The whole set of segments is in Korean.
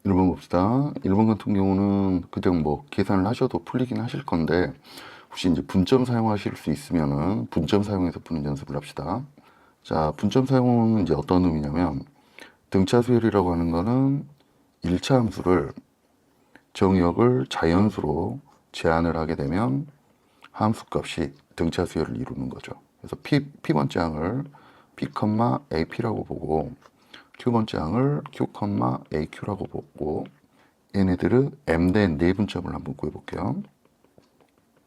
1번 봅시다. 1번 같은 경우는 그냥 뭐 계산을 하셔도 풀리긴 하실 건데 혹시 이제 분점 사용하실 수 있으면은 분점 사용해서 푸는 연습을 합시다. 자, 분점 사용은 이제 어떤 의미냐면 등차 수열이라고 하는 거는 1차 함수를 정의역을 자연수로 제한을 하게 되면 함수 값이 등차 수열을 이루는 거죠. 그래서 P번째 항을 P, AP라고 보고 Q번째 항을 Q, AQ라고 보고 얘네들을 M 대 N 네분점을 한번 구해볼게요.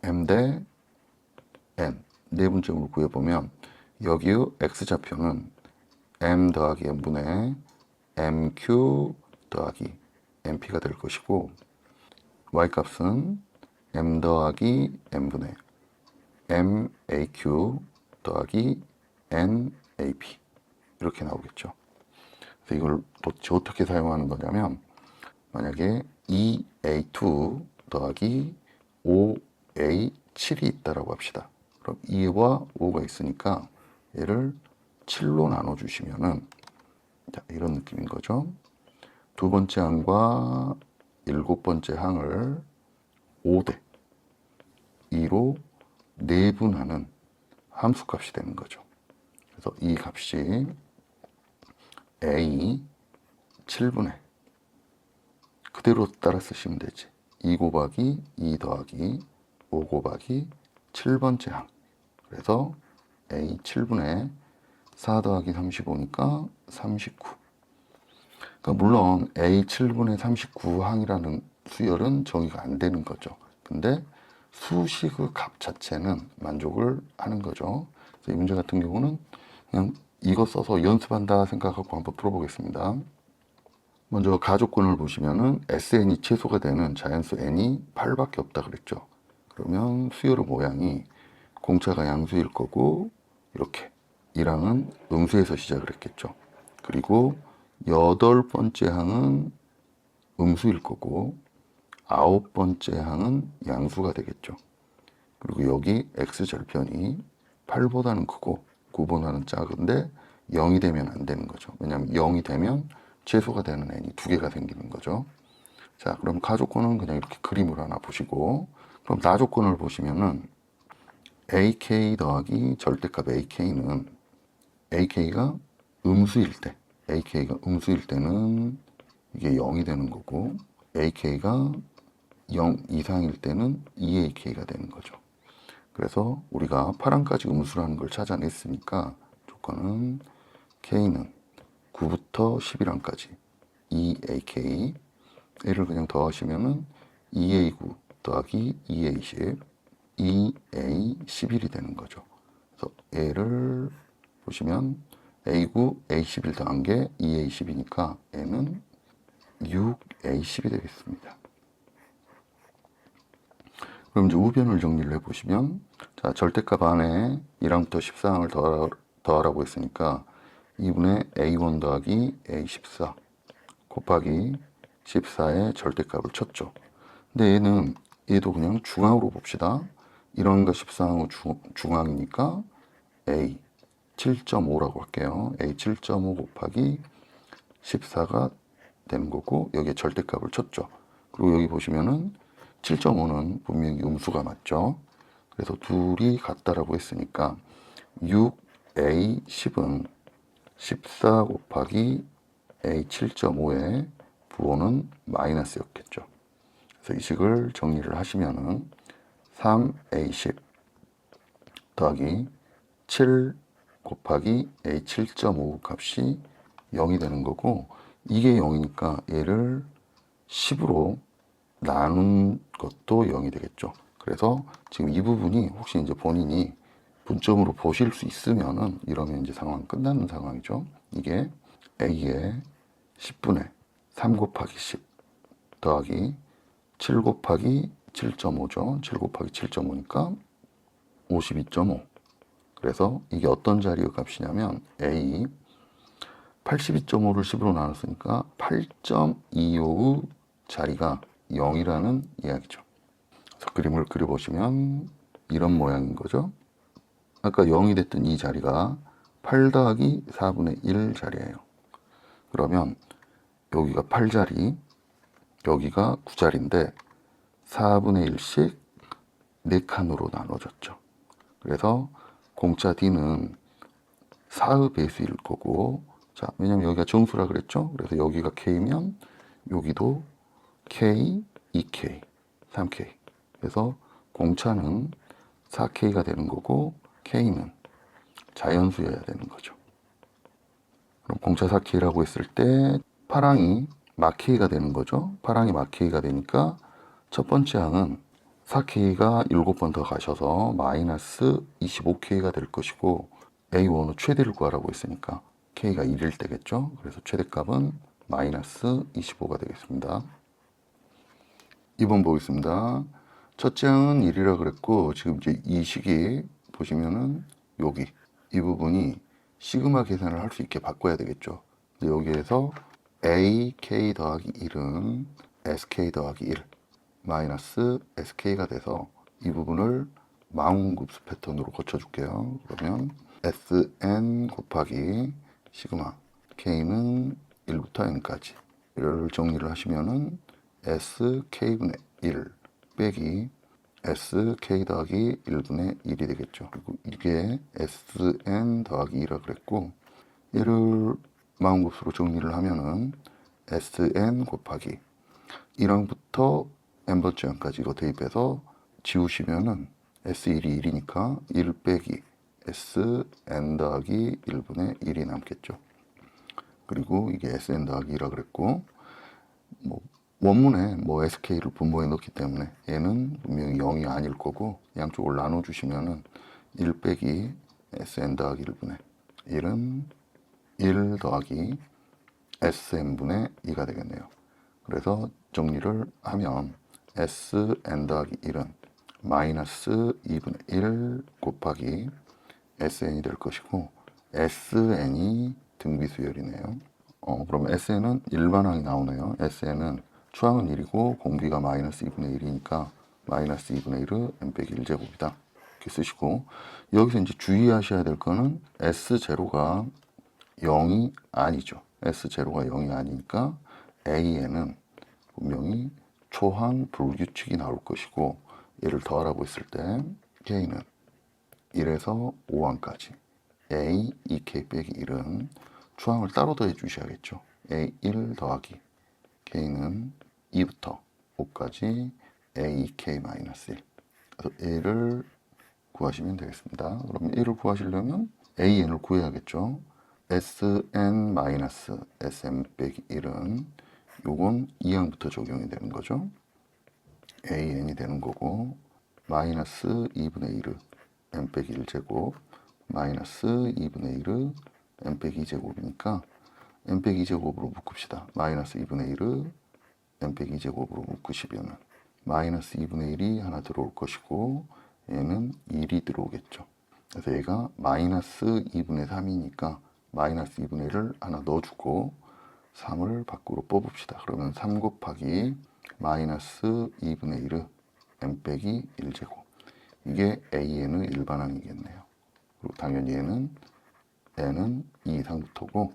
M 대 N 네분점을 구해보면 여기의 X좌표는 M 더하기 N분의 MQ 더하기 MP가 될 것이고 Y값은 M 더하기 N분의 MAQ 더하기 NAP 이렇게 나오겠죠. 그래서 이걸 도대체 어떻게 사용하는 거냐면 만약에 2A2 더하기 5A7이 있다라고 합시다. 그럼 2와 5가 있으니까 얘를 7로 나눠주시면은 이런 느낌인 거죠. 두 번째 항과 일곱 번째 항을 5대 2로 내분하는 함수값이 되는 거죠. 그래서 이 값이 A 7분의 그대로 따라 쓰시면 되지. 2 곱하기 2 더하기 5 곱하기 7번째 항. 그래서 A 7분의 4 더하기 35니까 39. 그러니까 물론 A 7분의 39항이라는 수열은 정의가 안 되는 거죠. 근데 수식의 값 자체는 만족을 하는 거죠. 그래서 이 문제 같은 경우는 그냥 이거 써서 연습한다 생각하고 한번 풀어보겠습니다. 먼저 가족권을 보시면은 SN이 최소가 되는 자연수 N이 8밖에 없다 그랬죠. 그러면 수열의 모양이 공차가 양수일 거고 이렇게 1항은 음수에서 시작을 했겠죠. 그리고 여덟 번째 항은 음수일 거고 아홉 번째 항은 양수가 되겠죠. 그리고 여기 x절편이 8보다는 크고 9보다는 작은데 0이 되면 안 되는 거죠. 왜냐하면 0이 되면 최소가 되는 n이 두 개가 생기는 거죠. 자, 그럼 가조건은 그냥 이렇게 그림을 하나 보시고 그럼 나조건을 보시면은 ak 더하기 절대값 ak는 ak가 음수일 때 ak가 음수일 때는 이게 0이 되는 거고 ak가 0 이상일 때는 2ak가 되는 거죠. 그래서 우리가 8항까지 음수라는 걸 찾아냈으니까 조건은 k는 9부터 11항까지 2ak 얘를 그냥 더하시면은 2a9 더하기 2a10 2a11이 되는 거죠. 그래서 얘를 보시면 a9 a11 더한 게 2a10이니까 얘는 6a10이 되겠습니다. 그럼 이제 우변을 정리를 해보시면 자 절대값 안에 1항부터 14항을 더하라고 했으니까 2분의 a1 더하기 a14 곱하기 14의 절대값을 쳤죠. 근데 얘도 그냥 중항으로 봅시다. 1항과 14항은 중항이니까 a 7.5라고 할게요. a 7.5 곱하기 14가 되는 거고 여기에 절대값을 쳤죠. 그리고 여기 보시면은 7.5는 분명히 음수가 맞죠. 그래서 둘이 같다라고 했으니까 6a10은 14 곱하기 a 7.5의 부호는 마이너스였겠죠. 그래서 이 식을 정리를 하시면은 3a10 더하기 7 곱하기 a 7.5 값이 0이 되는 거고 이게 0이니까 얘를 10으로 나눈 것도 0이 되겠죠. 그래서 지금 이 부분이 혹시 이제 본인이 분점으로 보실 수 있으면은 이러면 이제 상황 끝나는 상황이죠. 이게 A의 10분의 3 곱하기 10 더하기 7 곱하기 7.5죠. 7 곱하기 7.5니까 52.5. 그래서 이게 어떤 자리의 값이냐면 A 82.5를 10으로 나눴으니까 8.25의 자리가 0이라는 이야기죠. 그래서 그림을 그려보시면 이런 모양인 거죠. 아까 0이 됐던 이 자리가 8 더하기 4분의 1 자리예요. 그러면 여기가 8자리, 여기가 9자리인데 4분의 1씩 4칸으로 나눠졌죠. 그래서 공차 D는 4의 배수일 거고, 자, 왜냐면 여기가 정수라 그랬죠? 그래서 여기가 K면 여기도 K, 2K, 3K. 그래서 공차는 4K가 되는 거고 K는 자연수여야 되는 거죠. 그럼 공차 4K라고 했을 때 파랑이 마K가 되는 거죠. 파랑이 마K가 되니까 첫 번째 항은 4K가 7번 더 가셔서 마이너스 25K가 될 것이고, A1은 최대를 구하라고 했으니까 K가 1일 때겠죠. 그래서 최대값은 마이너스 25가 되겠습니다. 2번 보겠습니다. 첫째 항은 1이라 그랬고, 지금 이제 이 식이 보시면은 여기 이 부분이 시그마 계산을 할 수 있게 바꿔야 되겠죠. 근데 여기에서 AK 더하기 1은 SK 더하기 1 마이너스 SK가 돼서 이 부분을 마운급수 패턴으로 고쳐줄게요. 그러면 SN 곱하기 시그마 K는 1부터 N까지 이를 정리를 하시면은 SK분의 1 빼기 SK 더하기 1분의 1이 되겠죠. 그리고 이게 SN 더하기 2라 그랬고, 얘를 마운급수로 정리를 하면은 SN 곱하기 1항부터 n번째 항까지 이거 대입해서 지우시면은 S1이 1이니까 1 빼기 SN 더하기 1분의 1이 남겠죠. 그리고 이게 SN 더하기 2라 그랬고, 뭐 원문에 뭐 SK를 분모에 넣기 때문에 얘는 분명히 0이 아닐 거고, 양쪽을 나눠주시면은 1 빼기 SN 더하기 1분의 1은 1 더하기 SN분의 2가 되겠네요. 그래서 정리를 하면 SN 더하기 1은 마이너스 2분의 1 곱하기 SN이 될 것이고, SN이 등비수열이네요. 그러면 SN은 일반항이 나오네요. SN은 추항은 1이고 공비가 마이너스 2분의 1이니까 마이너스 2분의 1은 n 빼기 1제곱이다. 이렇게 쓰시고, 여기서 이제 주의하셔야 될 거는 S0가 0이 아니죠. S0가 0이 아니니까 AN은 분명히 초항 불규칙이 나올 것이고, 얘를 더하라고 했을 때 K는 1에서 5항까지 A, 2K 빼기 1은 추항을 따로 더해 주셔야겠죠. A1 더하기 K는 2부터 5까지 A2K-1. 그래서 A를 구하시면 되겠습니다. 그럼 A를 구하시려면 AN을 구해야겠죠. SN-SM 빼기 1은 요건 2항부터 적용이 되는 거죠. AN이 되는 거고, 마이너스 2분의 1은 n 빼기 1제곱 마이너스 2분의 1은 n 빼기 2제곱이니까 n 빼기 2제곱으로 묶읍시다. 마이너스 2분의 1은 n 빼기 2제곱으로 묶으시면 마이너스 2분의 1이 하나 들어올 것이고, 얘는 1이 들어오겠죠. 그래서 얘가 마이너스 2분의 3이니까 마이너스 2분의 1을 하나 넣어주고 3을 밖으로 뽑읍시다. 그러면 3 곱하기 마이너스 2분의 1은 n 빼기 1제곱. 이게 AN의 일반항이겠네요. 그리고 당연히 얘는 n은 2 이상부터고,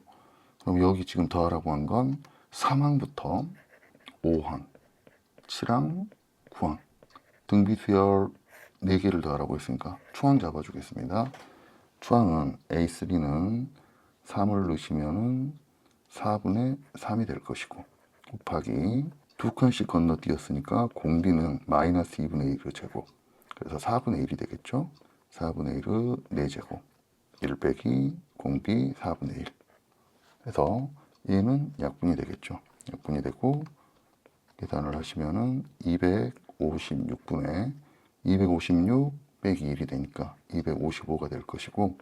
그럼 여기 지금 더하라고 한 건 3항부터 5항, 7항, 9항 등비수열 4개를 더하라고 했으니까 추항 잡아주겠습니다. 추항은 A3는 3을 넣으시면은 4분의 3이 될 것이고, 곱하기 2칸씩 건너뛰었으니까 공비는 마이너스 2분의 1의 제곱. 그래서 4분의 1이 되겠죠. 4분의 1의 4제곱. 1 빼기 공비 4분의 1. 그래서 얘는 약분이 되겠죠. 약분이 되고 계산을 하시면은 256분의 256 빼기 1이 되니까 255가 될 것이고,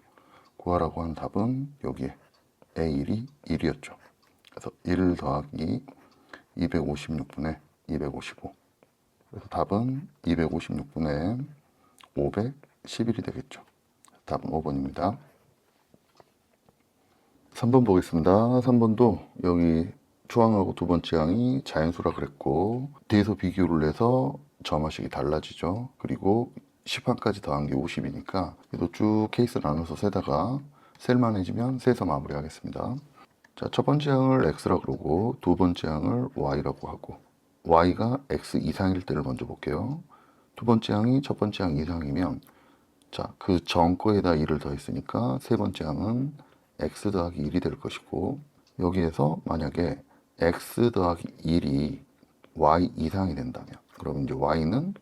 구하라고 한 답은 여기에 A1이 1이었죠. 그래서 1 더하기 256분의 255. 그래서 답은 256분의 511이 되겠죠. 답은 5번입니다. 3번 보겠습니다. 3번도 여기 초항하고 두 번째 항이 자연수라 그랬고, 대서 비교를 해서 점화식이 달라지죠. 그리고 10항까지 더한 게 50이니까 그래도 쭉 케이스 나눠서 세다가 셀만해지면 세서 마무리하겠습니다. 자, 첫 번째 항을 x라고 그러고 두 번째 항을 y라고 하고 y가 x 이상일 때를 먼저 볼게요. 두 번째 항이 첫 번째 항 이상이면 자, 그 전 거에다 1을 더했으니까 세 번째 항은 x 더하기 1이 될 것이고 여기에서 만약에 x 더하기 1이 y 이상이 된다면 그러면 이제 y는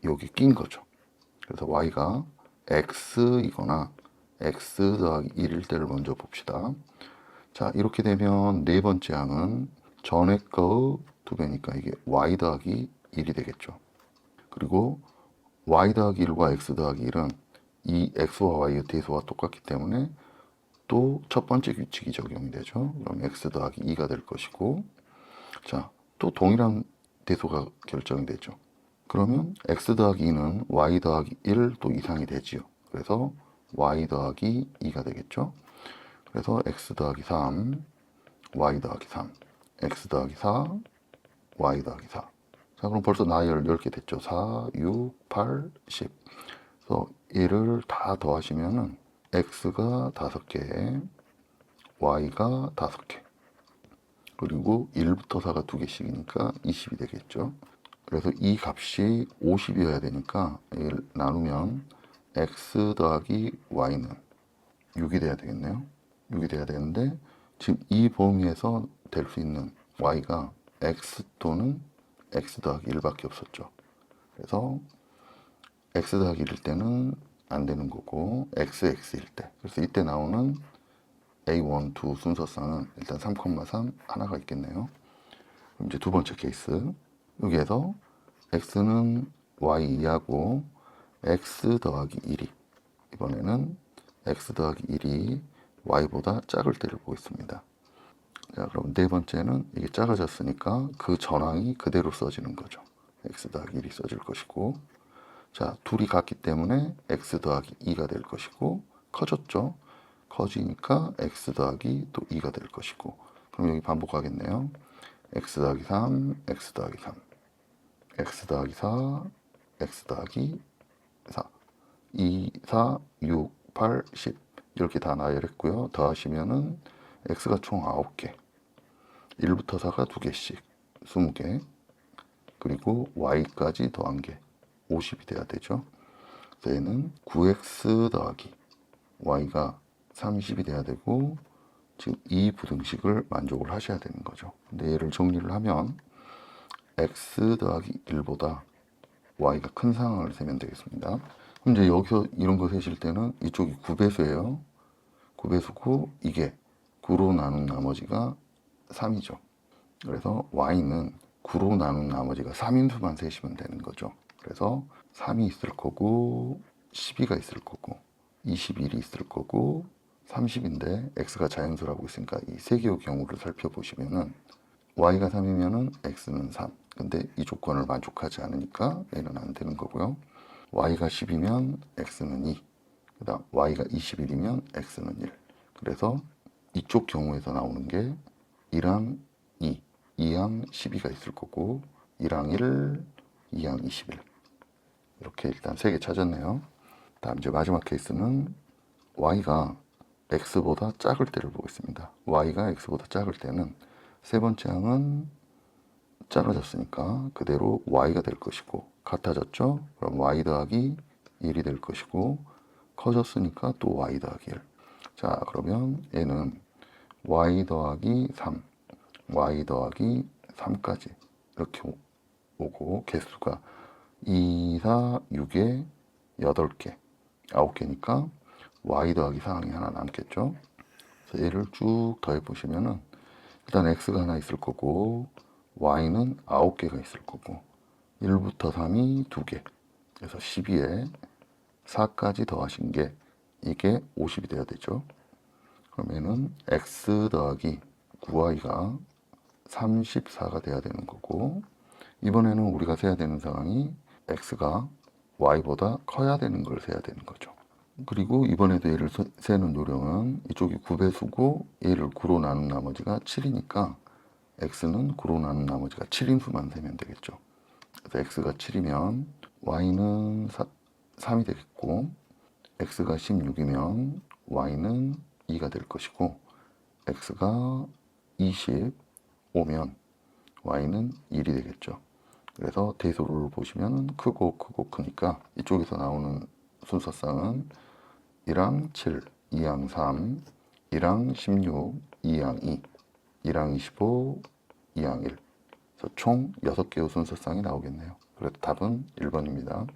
여기 낀 거죠. 그래서 y가 x이거나 x 더하기 1일 때를 먼저 봅시다. 자, 이렇게 되면 네 번째 항은 전에 거의 2배니까 이게 y 더하기 1이 되겠죠. 그리고 y 더하기 1과 x 더하기 1은 이 x와 y의 대소와 똑같기 때문에 또 첫 번째 규칙이 적용이 되죠. 그럼 x 더하기 2가 될 것이고 자, 또 동일한 대소가 결정이 되죠. 그러면 x 더하기 2는 y 더하기 1 또 이상이 되지요. 그래서 y 더하기 2가 되겠죠. 그래서 x 더하기 3, y 더하기 3, x 더하기 4, y 더하기 4. 자, 그럼 벌써 나열 10개 됐죠. 4, 6, 8, 10. 그래서 얘를 다 더하시면은 x가 5개, y가 5개. 그리고 1부터 4가 2개씩이니까 20이 되겠죠. 그래서 이 값이 50이어야 되니까 이걸 나누면 x 더하기 y는 6이 돼야 되겠네요. 6이 돼야 되는데 지금 이 범위에서 될 수 있는 y가 x 또는 x 더하기 1밖에 없었죠. 그래서 x 더하기 1일 때는 안 되는 거고 x일 때 그래서 이때 나오는 A1, 2 순서상은 일단 3,3 하나가 있겠네요. 그럼 이제 두 번째 케이스 여기에서 x는 y 2하고 x 더하기 1이 이번에는 x 더하기 1이 y보다 작을 때를 보겠습니다. 자, 그럼 네 번째는 이게 작아졌으니까 그 전항이 그대로 써지는 거죠. x 더하기 1이 써질 것이고 자, 둘이 같기 때문에 x 더하기 2가 될 것이고 커졌죠. 커지니까 x 더하기 또 2가 될 것이고 그럼 여기 반복하겠네요. x 더하기 3, x 더하기 3, x 더하기 4, x 더하기 4, 2, 4, 6, 8, 10 이렇게 다 나열했고요. 더하시면은 x가 총 9개 1부터 4가 2개씩 20개 그리고 y까지 더한 게 50이 돼야 되죠. 그래서 얘는 9x 더하기 y가 30이 돼야 되고 지금 이 부등식을 만족을 하셔야 되는 거죠. 근데 얘를 정리를 하면 x 더하기 1보다 y가 큰 상황을 세면 되겠습니다. 그럼 이제 여기서 이런 거 세실 때는 이쪽이 9배수예요. 9배수고 이게 9로 나눈 나머지가 3이죠. 그래서 y는 9로 나눈 나머지가 3인수만 세시면 되는 거죠. 그래서 3이 있을 거고 12가 있을 거고 21이 있을 거고 30인데 x가 자연수라고 있으니까 이 세 개의 경우를 살펴보시면은 y가 3이면은 x는 3. 근데 이 조건을 만족하지 않으니까 얘는 안 되는 거고요. y가 10이면 x는 2. 그다음 y가 21이면 x는 1. 그래서 이쪽 경우에서 나오는 게 1항 2, 2항 12가 있을 거고 1항 1, 2항 21. 이렇게 일단 3개 찾았네요. 다음 이제 마지막 케이스는 y가 x보다 작을 때를 보겠습니다. y가 x보다 작을 때는 세 번째 항은 작아졌으니까 그대로 y가 될 것이고 같아졌죠? 그럼 y 더하기 1이 될 것이고 커졌으니까 또 y 더하기 1. 자, 그러면 얘는 y 더하기 3, y 더하기 3까지 이렇게 오고 개수가 2, 4, 6에 8개, 9개니까 y 더하기 4항이 하나 남겠죠. 그래서 얘를 쭉 더해보시면은 일단 x가 하나 있을 거고 y는 9개가 있을 거고 1부터 3이 2개 그래서 12에 4까지 더하신 게 이게 50이 돼야 되죠. 그러면은 x 더하기 9y가 34가 돼야 되는 거고 이번에는 우리가 세야 되는 상황이 x가 y보다 커야 되는 걸 세야 되는 거죠. 그리고 이번에도 얘를 세는 요령은 이쪽이 9배수고 얘를 9로 나눈 나머지가 7이니까 x는 9로 나눈 나머지가 7인수만 세면 되겠죠. 그래서 x가 7이면 y는 3이 되겠고 x가 16이면 y는 2가 될 것이고 x가 25면 y는 1이 되겠죠. 그래서 대소를 보시면 크고 크니까 이쪽에서 나오는 순서상은 1항 7, 2항 3, 1항 16, 2항 2, 1항 25, 2항 1. 그래서 총 6개의 순서상이 나오겠네요. 그래서 답은 1번입니다.